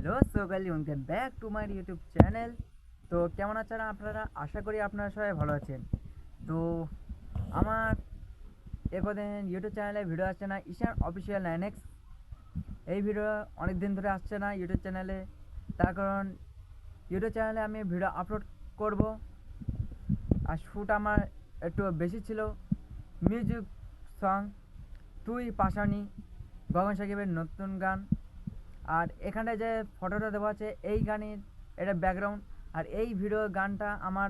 Hello সকালি welcome back to my YouTube channel. তো কেমন আছেন আপনারা? আশা করি আপনারা সবাই ভালো আছেন। তো আমার একদিন ইউটিউব চ্যানেলে ভিডিও আসছে না, ঈশান অফিসিয়াল 9X। এই ভিডিও অনেক দিন ধরে আসছে না ইউটিউব চ্যানেলে, তার কারণ ইউটিউব চ্যানেলে আমি ভিডিও আপলোড করব আর শ্যুট আমার একটু বেশি ছিল। মিউজিক সং তুই পাশানি, গগন সাকিবের নতুন গান। আর এখানটায় যে ফটোটা দেওয়া আছে এই গানের এটা ব্যাকগ্রাউন্ড। আর এই ভিডিও গানটা আমার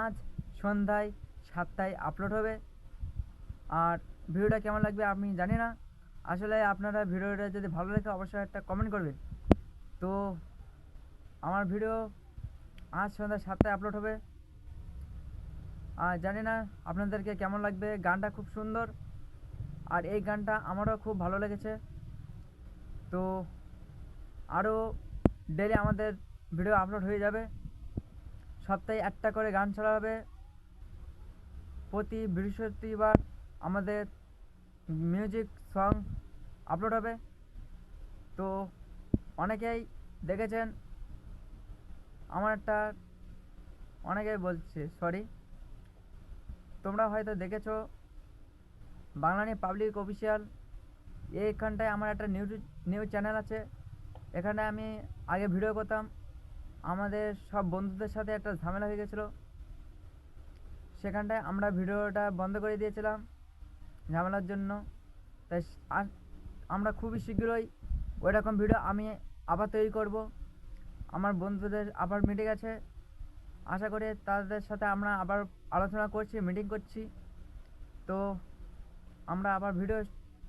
আজ সন্ধ্যায় 7টায় আপলোড হবে। আর ভিডিওটা কেমন লাগবে আমি জানি না, আসলে আপনারা ভিডিওটা যদি ভালো লাগে অবশ্যই একটা কমেন্ট করবেন। তো আমার ভিডিও আজ সন্ধ্যা 7টায় আপলোড হবে। আর জানি না আপনাদেরকে কেমন লাগবে, গানটা খুব সুন্দর আর এই গানটা আমারও খুব ভালো লেগেছে। তো আরও ডেলি আমাদের ভিডিও আপলোড হয়ে যাবে, সপ্তাহে একটা করে গান ছাড়া হবে। প্রতি বৃহস্পতিবার আমাদের মিউজিক সং আপলোড হবে। তো অনেকেই দেখেছেন আমার একটা, অনেকেই বলছে সরি, তোমরা হয়তো দেখেছো বাংলানি পাবলিক অফিসিয়াল। এইখানটায় আমার একটা নিউজ চ্যানেল আছে। এখানে আমি আগে ভিডিও করতাম, আমাদের সব বন্ধুদের সাথে একটা ঝামেলা হয়ে গেছিলো, সেখানটায় আমরা ভিডিওটা বন্ধ করে দিয়েছিলাম ঝামেলার জন্য। তাই আমরা খুবই শীঘ্রই ওইরকম ভিডিও আমি আবার তৈরি করব। আমার বন্ধুদের আবার মিটে গেছে, আশা করি তাদের সাথে আমরা আবার আলোচনা করছি, মিটিং করছি। তো আমরা আবার ভিডিও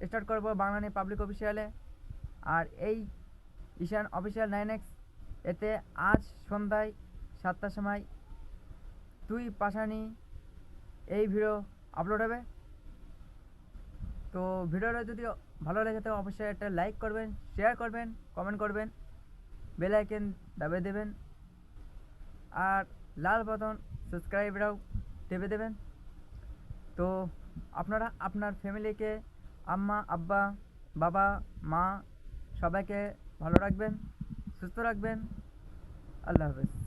স্টার্ট করব বাংলানি পাবলিক অফিসিয়ালে। আর এই ঈশান অফিসিয়াল 9X এতে আজ সন্ধ্যায় 7টার সময় তুই পাশানি এই ভিডিও আপলোড হবে। তো ভিডিওটা যদি ভালো লাগে তো অবশ্যই একটা লাইক করবেন, শেয়ার করবেন, কমেন্ট করবেন, বেল আইকন দাবিয়ে দেবেন আর লাল বাটন সাবস্ক্রাইবরাও টেপে দেবেন। তো আপনারা আপনার ফ্যামিলিকে, আম্মা আব্বা বাবা মা সবাইকে ভালো রাখবেন, সুস্থ রাখবেন। আল্লাহ হাফেজ।